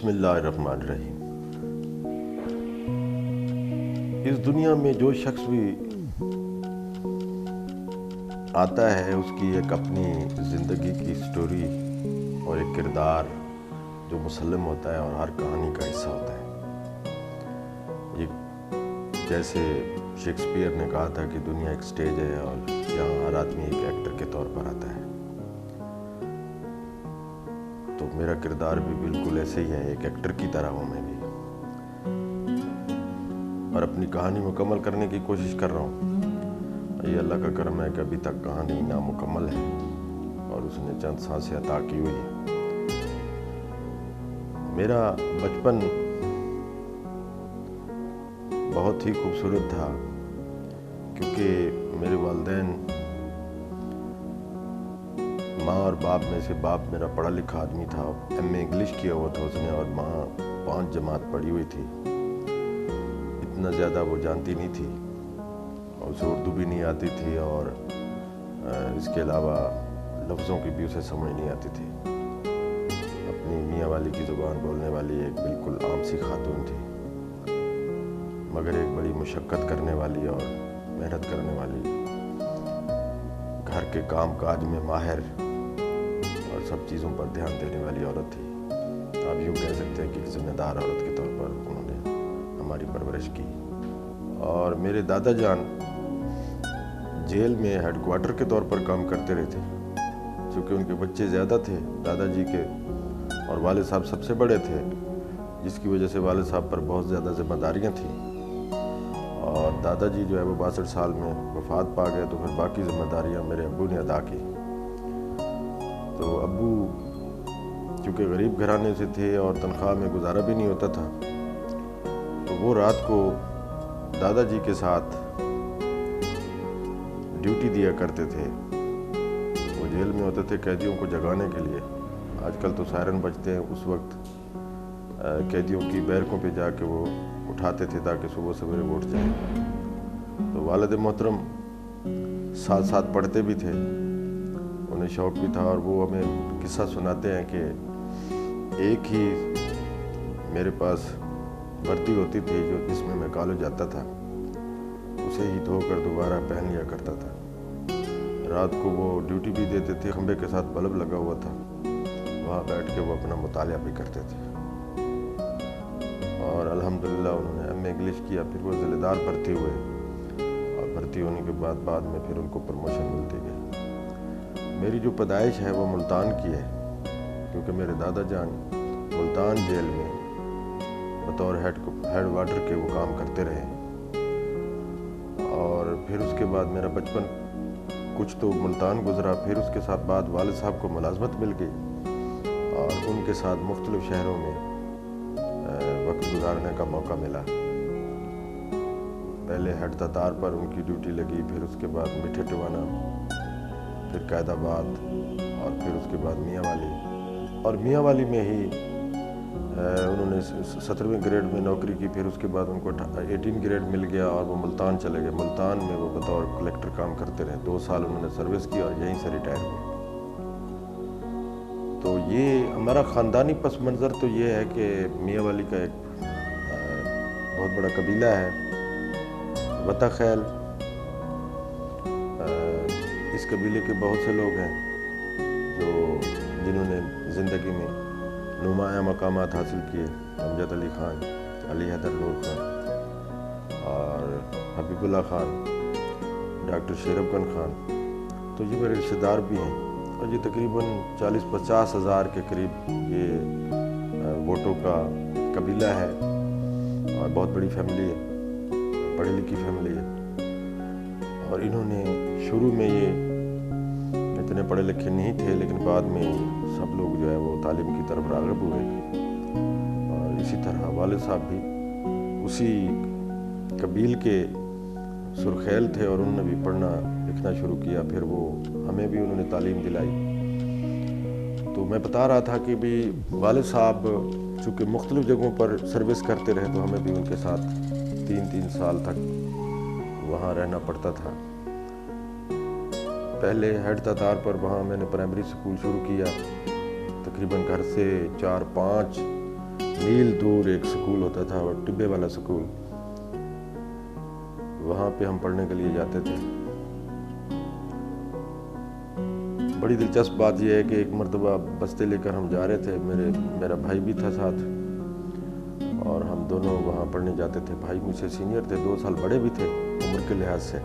بسم اللہ الرحمن الرحیم۔ اس دنیا میں جو شخص بھی آتا ہے اس کی ایک اپنی زندگی کی سٹوری اور ایک کردار جو مسلم ہوتا ہے اور ہر کہانی کا حصہ ہوتا ہے۔ یہ جیسے شیکسپیئر نے کہا تھا کہ دنیا ایک سٹیج ہے اور یہاں ہر آدمی ایک ایکٹر کے طور پر آتا ہے، تو میرا کردار بھی بالکل ایسے ہی ہے، ایک ایکٹر کی طرح ہوں میں بھی، اور اپنی کہانی مکمل کرنے کی کوشش کر رہا ہوں۔ یہ اللہ کا کرم ہے کہ ابھی تک کہانی نامکمل ہے اور اس نے چند سانسیں عطا کی ہوئی ہے۔ میرا بچپن بہت ہی خوبصورت تھا کیونکہ میرے والدین، ماں اور باپ میں سے باپ میرا پڑھا لکھا آدمی تھا، ایم اے انگلش کیا ہوا تھا اس نے، اور ماں 5 جماعت پڑھی ہوئی تھی۔ اتنا زیادہ وہ جانتی نہیں تھی اور اسے اردو بھی نہیں آتی تھی، اور اس کے علاوہ لفظوں کی بھی اسے سمجھ نہیں آتی تھی۔ اپنی میاں والی کی زبان بولنے والی ایک بالکل عام سی خاتون تھی، مگر ایک بڑی مشقت کرنے والی اور محنت کرنے والی، گھر کے کام کاج میں ماہر اور سب چیزوں پر دھیان دینے والی عورت تھی۔ آپ یوں کہہ سکتے ہیں کہ ایک ذمہ دار عورت کے طور پر انہوں نے ہماری پرورش کی۔ اور میرے دادا جان جیل میں ہیڈ کوارٹر کے طور پر کام کرتے رہے تھے، چونکہ ان کے بچے زیادہ تھے دادا جی کے، اور والد صاحب سب سے بڑے تھے، جس کی وجہ سے والد صاحب پر بہت زیادہ ذمہ داریاں تھیں، اور دادا جی جو ہے وہ 62 سال میں وفات پا گئے، تو پھر باقی ذمہ داریاں میرے ابو نے ادا کی۔ تو ابو چونکہ غریب گھرانے سے تھے اور تنخواہ میں گزارا بھی نہیں ہوتا تھا، تو وہ رات کو دادا جی کے ساتھ ڈیوٹی دیا کرتے تھے۔ وہ جیل میں ہوتے تھے قیدیوں کو جگانے کے لیے۔ آج کل تو سائرن بجتے ہیں، اس وقت قیدیوں کی بیرکوں پہ جا کے وہ اٹھاتے تھے تاکہ صبح سویرے وہ اٹھ جائیں۔ تو والد محترم ساتھ ساتھ پڑھتے بھی تھے، انہیں شوق بھی تھا، اور وہ ہمیں قصہ سناتے ہیں کہ ایک ہی میرے پاس وردی ہوتی تھی جو جس میں کالج جاتا تھا، اسے ہی دھو کر دوبارہ پہن لیا کرتا تھا۔ رات کو وہ ڈیوٹی بھی دیتے تھے، کھمبے کے ساتھ بلب لگا ہوا تھا، وہاں بیٹھ کے وہ اپنا مطالعہ بھی کرتے تھے۔ اور الحمدللہ انہوں نے ایم اے انگلش کیا، پھر وہ ضلع دار بھرتی ہوئے، اور بھرتی ہونے کے بعد میں پھر ان کو پروموشن ملتی گئی۔ میری جو پیدائش ہے وہ ملتان کی ہے، کیونکہ میرے دادا جان ملتان جیل میں بطور ہیڈ کوارٹر کے وہ کام کرتے رہے، اور پھر اس کے بعد میرا بچپن کچھ تو ملتان گزرا، پھر اس کے ساتھ بعد والد صاحب کو ملازمت مل گئی اور ان کے ساتھ مختلف شہروں میں وقت گزارنے کا موقع ملا۔ پہلے ہیڈ تتار پر ان کی ڈیوٹی لگی، پھر اس کے بعد میٹھے ٹوانا، پھر قائد آباد، اور پھر اس کے بعد میاں والی، اور میاں والی میں ہی انہوں نے 17ویں گریڈ میں نوکری کی، پھر اس کے بعد ان کو 18 گریڈ مل گیا اور وہ ملتان چلے گئے۔ ملتان میں وہ بطور کلیکٹر کام کرتے رہے، 2 سال انہوں نے سروس کی اور یہیں سے ریٹائر ہوئے۔ تو یہ ہمارا خاندانی پس منظر تو یہ ہے کہ میاں والی کا ایک بہت بڑا قبیلہ ہے، وطا خیل۔ اس قبیلے کے بہت سے لوگ ہیں جنہوں نے زندگی میں نمایاں مقامات حاصل کیے۔ امجد علی خان، علی حیدر نور خان، اور حبیب اللہ خان، ڈاکٹر شیر افغان خان، تو یہ میرے رشتہ دار بھی ہیں، اور یہ تقریباً 40-50 ہزار کے قریب یہ ووٹوں کا قبیلہ ہے، اور بہت بڑی فیملی ہے، پڑھی لکھی فیملی ہے۔ اور انہوں نے شروع میں یہ اتنے پڑھے لکھے نہیں تھے، لیکن بعد میں سب لوگ جو ہے وہ تعلیم کی طرف راغب ہوئے، اور اسی طرح والد صاحب بھی اسی قبیل کے سرخیل تھے، اور انہوں نے بھی پڑھنا لکھنا شروع کیا، پھر وہ ہمیں بھی انہوں نے تعلیم دلائی۔ تو میں بتا رہا تھا کہ بھی والد صاحب چونکہ مختلف جگہوں پر سروس کرتے رہے، تو ہمیں بھی ان کے ساتھ 3 سال تک وہاں رہنا پڑتا تھا۔ پہلے ہیڈ تتار پر وہاں میں نے پرائمری اسکول شروع کیا، تقریباً گھر سے 4-5 میل دور ایک سکول ہوتا تھا، اور ٹبے والا سکول، وہاں پہ ہم پڑھنے کے لیے جاتے تھے۔ بڑی دلچسپ بات یہ ہے کہ ایک مرتبہ بستے لے کر ہم جا رہے تھے، میرا بھائی بھی تھا ساتھ، اور ہم دونوں وہاں پڑھنے جاتے تھے۔ بھائی مجھ سے سینئر تھے، 2 سال بڑے بھی تھے عمر کے لحاظ سے۔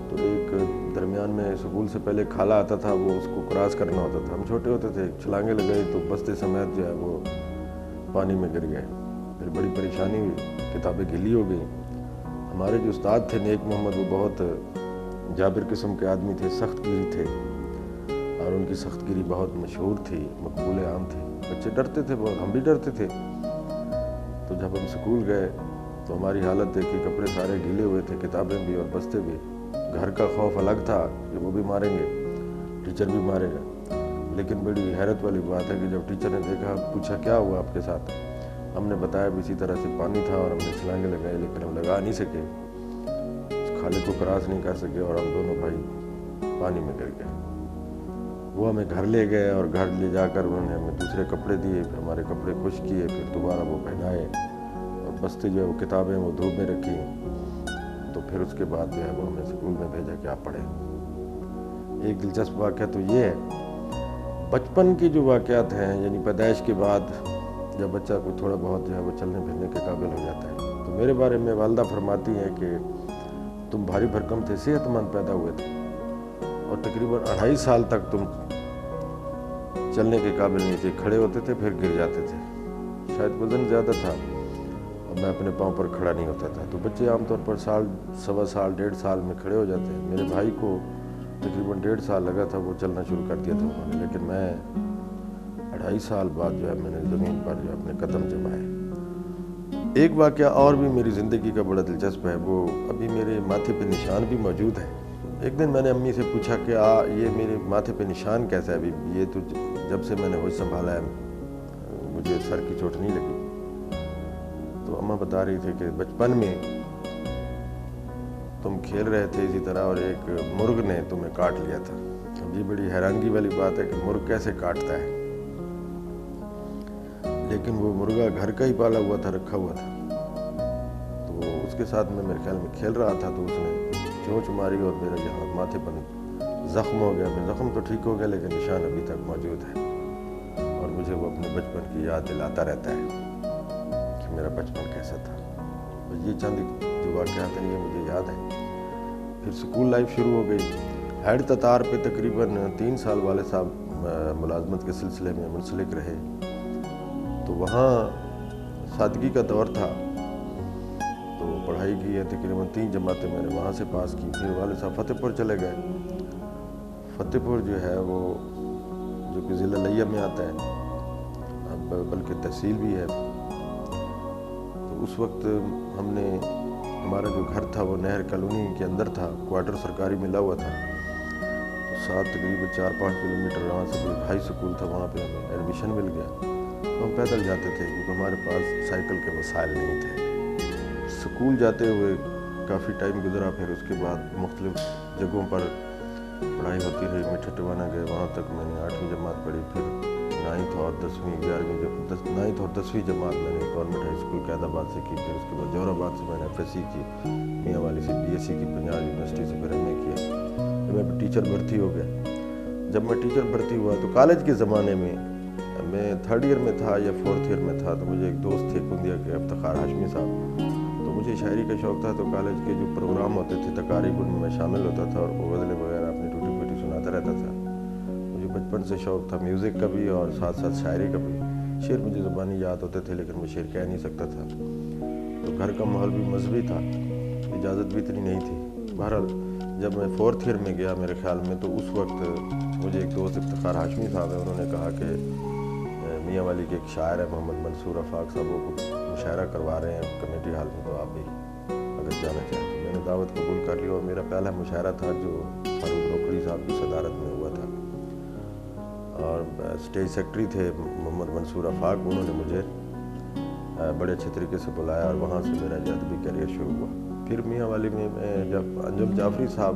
تو ایک درمیان میں سکول سے پہلے کھالا آتا تھا، وہ اس کو کراس کرنا ہوتا تھا۔ ہم چھوٹے ہوتے تھے، چھلانگیں لگائی تو بستے سمیت جو ہے وہ پانی میں گر گئے۔ پھر بڑی پریشانی ہوئی، کتابیں گلی ہو گئیں۔ ہمارے جو استاد تھے نیک محمد، وہ بہت جابر قسم کے آدمی تھے، سخت گیری تھے، اور ان کی سخت گیری بہت مشہور تھی، مقبول عام تھی۔ بچے ڈرتے تھے بہت، ہم بھی ڈرتے تھے۔ تو جب ہم سکول گئے تو ہماری حالت دیکھی، کپڑے سارے گیلے ہوئے تھے، کتابیں بھی اور بستے بھی۔ گھر کا خوف الگ تھا کہ وہ بھی ماریں گے، ٹیچر بھی مارے گا، لیکن بڑی حیرت والی بات ہے کہ جب ٹیچر نے دیکھا، پوچھا کیا ہوا آپ کے ساتھ، ہم نے بتایا بھی اسی طرح سے پانی تھا اور ہم نے چھلانگیں لگائی، لیکن ہم لگا نہیں سکے، اس کھالے کو کراس نہیں کر سکے، اور ہم دونوں بھائی پانی میں گر گئے۔ وہ ہمیں گھر لے گئے، اور گھر لے جا کر انہوں نے ہمیں دوسرے کپڑے دیے، پھر ہمارے کپڑے خشک کیے، پھر دوبارہ وہ پہنائے، اور بستے جو ہے وہ کتابیں وہ دھوپ میں رکھی۔ تو پھر اس کے بعد جو ہے وہ ہمیں سکول میں بھیجا کہ آپ پڑھیں۔ ایک دلچسپ واقعہ تو یہ ہے، بچپن کے جو واقعات ہیں، یعنی پیدائش کے بعد جب بچہ کو تھوڑا بہت جو ہے وہ چلنے پھرنے کے قابل ہو جاتا ہے، تو میرے بارے میں والدہ فرماتی ہیں کہ تم بھاری بھرکم تھے، صحت مند پیدا ہوئے تھے، اور تقریباً 2.5 سال تک تم چلنے کے قابل نہیں تھے، کھڑے ہوتے تھے پھر گر جاتے تھے، شاید وزن زیادہ تھا اور میں اپنے پاؤں پر کھڑا نہیں ہوتا تھا۔ تو بچے عام طور پر سال، سوا سال، 1.5 سال میں کھڑے ہو جاتے ہیں۔ میرے بھائی کو تقریباً 1.5 سال لگا تھا، وہ چلنا شروع کر دیا تھا انہوں نے، لیکن میں 2.5 سال بعد جو ہے میں نے زمین پر جو اپنے قدم جمائے۔ ایک واقعہ اور بھی میری زندگی کا بڑا دلچسپ ہے، وہ ابھی میرے ماتھے پہ نشان بھی موجود ہے۔ ایک دن میں نے امی سے پوچھا کہ یہ میرے ماتھے پہ نشان کیسا ہے؟ ابھی یہ تو جب سے میں نے ہوش سنبھالا ہے مجھے سر کی چوٹ نہیں لگی۔ تو اماں بتا رہی تھی کہ بچپن میں تم کھیل رہے تھے اسی طرح، اور ایک مرغ نے تمہیں کاٹ لیا تھا۔ اب یہ بڑی حیرانگی والی بات ہے کہ مرغ کیسے کاٹتا ہے، لیکن وہ مرغا گھر کا ہی پالا ہوا تھا، رکھا ہوا تھا۔ تو اس کے ساتھ میں میرے خیال میں کھیل رہا تھا، تو اس نے چونچ ماری اور میرے یہاں ماتھے پر زخم ہو گیا۔ میرا زخم تو ٹھیک ہو گیا، لیکن نشان ابھی تک موجود ہے، اور مجھے وہ اپنے بچپن کی یاد دلاتا رہتا ہے کہ میرا بچپن کیسا تھا۔ اور یہ چند جو واقعات ہیں یہ مجھے یاد ہیں۔ پھر سکول لائف شروع ہو گئی۔ ہیڈ تتار پہ تقریباً 3 سال والد صاحب ملازمت کے سلسلے میں منسلک رہے، تو وہاں سادگی کا دور تھا، تو پڑھائی کی ہے، تقریباً 3 جماعتیں میں نے وہاں سے پاس کی۔ پھر والد صاحب فتح پور چلے گئے۔ فتح پور جو ہے وہ جو کہ ضلع لیا میں آتا ہے، بلکہ تحصیل بھی ہے۔ تو اس وقت ہم نے، ہمارا جو گھر تھا وہ نہر کالونی کے اندر تھا، کوارٹر سرکاری ملا ہوا تھا، تو ساتھ تقریباً 4-5 کلومیٹر وہاں سے ایک ہائی سکول تھا، وہاں پہ ہمیں ایڈمیشن مل گیا۔ ہم پیدل جاتے تھے کیونکہ ہمارے پاس سائیکل کے وسائل نہیں تھے۔ سکول جاتے ہوئے کافی ٹائم گزرا، پھر اس کے بعد مختلف جگہوں پر پڑھائی ہوتی رہی۔ میں ٹھٹوانا گئے، وہاں تک میں نے 8ویں جماعت پڑھی۔ پھر 9th اور 10ویں 9th اور 10ویں جماعت میں نے گورنمنٹ ہائی اسکول قائد آباد سے کی۔ پھر اس کے بعد جوہر آباد سے میں نے FSC کی، میاں والی سے BSc کی، پنجاب یونیورسٹی سے پھر MA کیا۔ پھر میں ٹیچر بھرتی ہو گیا۔ جب میں ٹیچر بھرتی ہوا تو کالج کے زمانے میں میں 3rd ایئر میں تھا یا 4th ایئر میں تھا، تو مجھے ایک دوست تھے کندیا کے افتخار ہاشمی صاحب، تو مجھے شاعری کا شوق تھا، تو کالج کے جو پروگرام ہوتے تھے تقاریب ان میں شامل ہوتا تھا، اور وہ غزلیں وغیرہ اپنی ٹوٹی پھوٹی سناتا رہتا تھا۔ مجھے بچپن سے شوق تھا میوزک کا بھی اور ساتھ ساتھ شاعری کا بھی۔ شعر مجھے زبانی یاد ہوتے تھے، لیکن میں شعر کہہ نہیں سکتا تھا۔ تو گھر کا ماحول بھی مذہبی تھا، اجازت بھی اتنی نہیں تھی۔ بہرحال جب میں 4th ایئر میں گیا میرے خیال میں، تو اس وقت مجھے ایک دوست افتخار ہاشمی صاحب ہے، انہوں نے کہا کہ میاں والی کے ایک شاعر ہے محمد منصور آفاق صاحب، وہ مشاعرہ کروا رہے ہیں کمیٹی ہال میں، تو آپ بھی اگر جانا چاہیں تو۔ میں نے دعوت قبول کر لی، اور میرا پہلا مشاعرہ تھا جو فاروق نوکری صاحب کی صدارت میں ہوا تھا، اور اسٹیج سیکرٹری تھے محمد منصور آفاق، انہوں نے مجھے بڑے اچھے طریقے سے بلایا، اور وہاں سے میرا ادبی کیریئر شروع ہوا۔ پھر میاں والی میں جب انجم جعفری صاحب،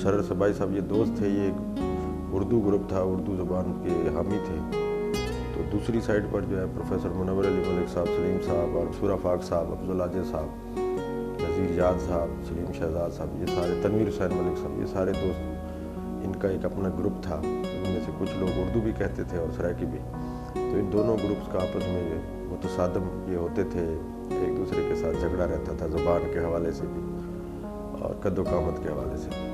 سرر صبائی صاحب، یہ دوست تھے، یہ ایک اردو گروپ تھا، اردو زبان کے حامی تھے، تو دوسری سائڈ پر جو ہے پروفیسر منور علی ملک صاحب، سلیم صاحب اور شور آفاق صاحب، افضل عاجز صاحب، نذیر یاد صاحب، سلیم شہزاد صاحب، یہ سارے، تنویر حسین ملک صاحب، یہ سارے دوست، ان کا ایک اپنا گروپ تھا، ان میں سے کچھ لوگ اردو بھی کہتے تھے اور سرائکی بھی. تو ان دونوں گروپس کا آپس میں متصادم یہ ہوتے تھے، ایک دوسرے کے ساتھ جھگڑا رہتا تھا زبان کے حوالے سے بھی اور قد و قامت کے حوالے سے بھی.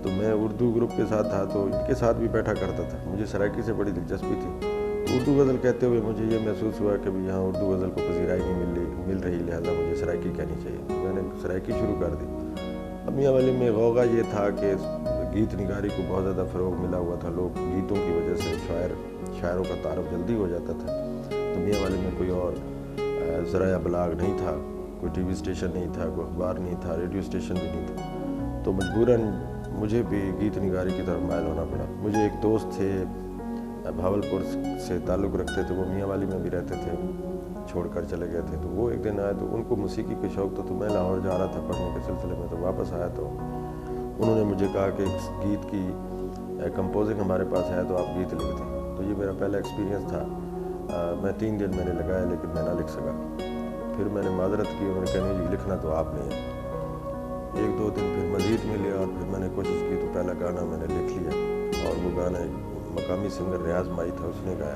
تو میں اردو گروپ کے ساتھ تھا تو ان کے ساتھ بھی بیٹھا کرتا تھا. مجھے سرائکی سے بڑی دلچسپی تھی. اردو غزل کہتے ہوئے مجھے یہ محسوس ہوا کہ یہاں اردو غزل کو پذیرائی نہیں مل رہی، لہٰذا مجھے سرائکی کہنی چاہیے. تو میں نے سرائکی شروع کر دی. اب میاں والی میں غوغا یہ تھا کہ گیت نگاری کو بہت زیادہ فروغ ملا ہوا تھا. لوگ گیتوں کی وجہ سے شاعروں کا تعارف جلدی ہو جاتا تھا. تو میاں والی میں کوئی اور ذرائع ابلاغ نہیں تھا، کوئی ٹی وی اسٹیشن نہیں تھا، کوئی اخبار نہیں تھا، ریڈیو اسٹیشن بھی نہیں تھا. تو مجبوراً مجھے بھی گیت نگاری کی طرف مائل ہونا پڑا. مجھے ایک دوست تھے بھاولپور سے تعلق رکھتے تھے، وہ میاں والی میں بھی رہتے تھے، چھوڑ کر چلے گئے تھے. تو وہ ایک دن آئے تو ان کو موسیقی کا شوق تھا. تو میں لاہور جا رہا تھا پڑھنے کے سلسلے میں. تو واپس آیا تو انہوں نے مجھے کہا کہ گیت کی کمپوزنگ ہمارے پاس ہے تو آپ گیت لکھ دیں. تو یہ میرا پہلا ایکسپیرینس تھا. میں 3 دن میں نے لگایا لیکن میں نہ لکھ سکا. پھر میں نے معذرت کی، انہوں نے کہا نہیں جی لکھنا تو آپ نے ہے. 1-2 دن پھر مزید ملے اور پھر میں نے کوشش کی تو پہلا گانا میں نے لکھ لیا. اور وہ گانا ایک مقامی سنگر ریاض مائی تھا، اس نے گایا.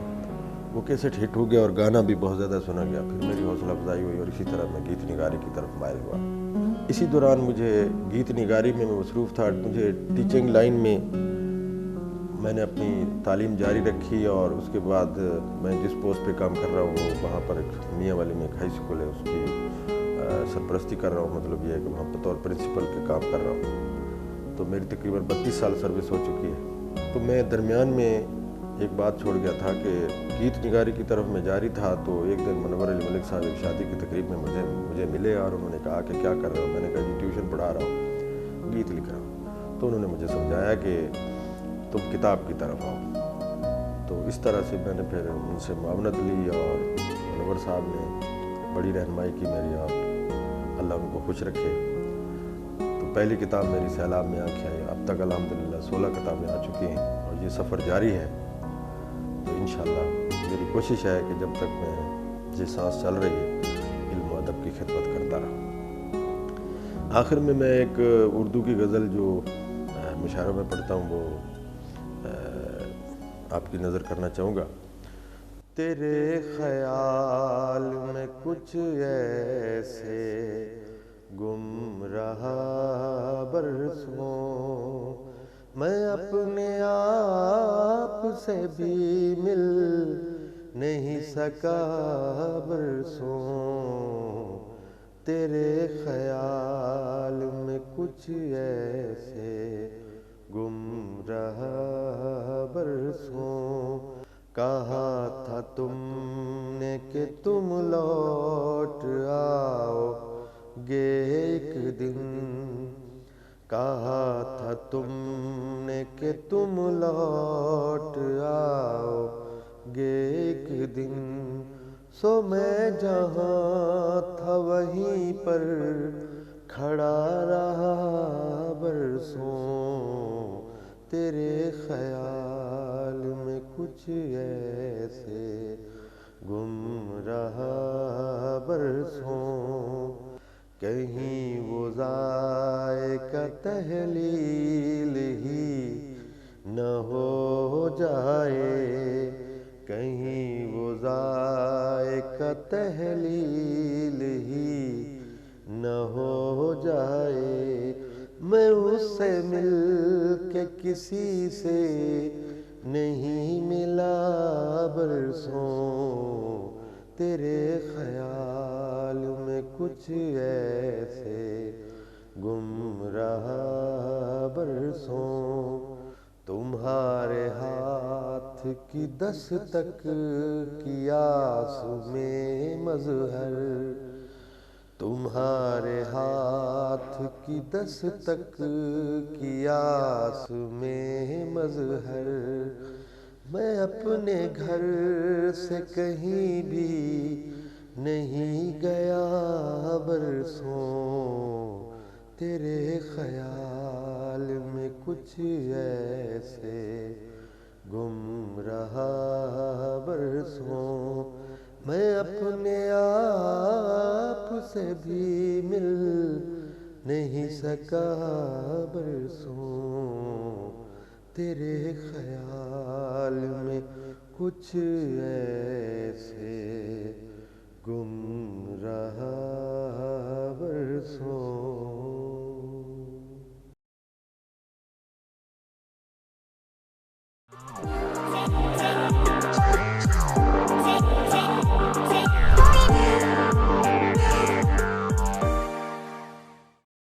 وہ کیسٹ ہٹ ہو گیا اور گانا بھی بہت زیادہ سنا گیا. پھر میری حوصلہ افزائی ہوئی اور اسی طرح میں گیت نگاری کی طرف مائل ہوا. اسی دوران مجھے گیت نگاری میں مصروف تھا. مجھے ٹیچنگ لائن میں نے اپنی تعلیم جاری رکھی اور اس کے بعد میں جس پوسٹ پہ کام کر رہا ہوں وہاں پر ایک میاں والی میں ایک ہائی اسکول ہے، اس کی سرپرستی کر رہا ہوں. مطلب یہ ہے کہ وہاں بطور پرنسپل کے کام کر رہا ہوں. تو میری تقریباً 32 سال سروس ہو چکی ہے. تو میں درمیان میں ایک بات چھوڑ گیا تھا کہ گیت نگاری کی طرف میں جاری تھا. تو ایک دن منور علی ملک صاحب ایک شادی کی تقریب میں مجھے ملے اور انہوں نے کہا کہ کیا کر رہے ہو؟ میں نے کہا جی ٹیوشن پڑھا رہا ہوں، گیت لکھ رہا ہوں. تو انہوں نے مجھے سمجھایا کہ تم کتاب کی طرف آؤ. تو اس طرح سے میں نے پھر ان سے معاونت لی اور منور صاحب نے بڑی رہنمائی کی میری، اور اللہ ان کو خوش رکھے. تو پہلی کتاب میری سیلاب میں آنکھیں آئی. اب تک الحمدللہ 16 کتابیں آ چکی ہیں اور یہ سفر جاری ہے. تو انشاءاللہ میری کوشش ہے کہ جب تک میں یہ سانس چل رہی ہے علم و ادب کی خدمت کرتا رہا. آخر میں ایک اردو کی غزل جو مشاعروں میں پڑھتا ہوں وہ آپ کی نظر کرنا چاہوں گا. تیرے خیال میں کچھ ایسے گم رہا برسوں، میں اپنے آپ سے بھی مل نہیں سکا برسوں. تیرے خیال میں کچھ ایسے گم رہا برسوں. کہا تھا تم نے کہ تم لوٹ آؤ گے ایک دن، کہا تھا تم نے کہ تم لوٹ آؤ گے ایک دن. سو میں جہاں تھا وہیں پر کھڑا رہا برسوں. تیرے خیال میں کچھ ایسے گم رہا برسوں. کہیں وہ ذائقہ تحلیل ہی نہ ہو جائے، کہیں وہ ذائقہ تحلیل ہی نہ ہو جائے. میں اس سے مل کے کسی سے نہیں ملا برسوں. تیرے خیال میں کچھ ایسے گم رہا برسوں. تمہارے ہاتھ کی دستک کی آس میں مظہر، تمہارے ہاتھ کی دستک کی آس میں مظہر. میں اپنے گھر سے کہیں بھی نہیں گیا برسوں. تیرے خیال میں کچھ ایسے گم رہا برسوں، میں اپنے آپ سے بھی مل نہیں سکا برسوں، تیرے خیال میں کچھ ایسے گم رہا برسوں۔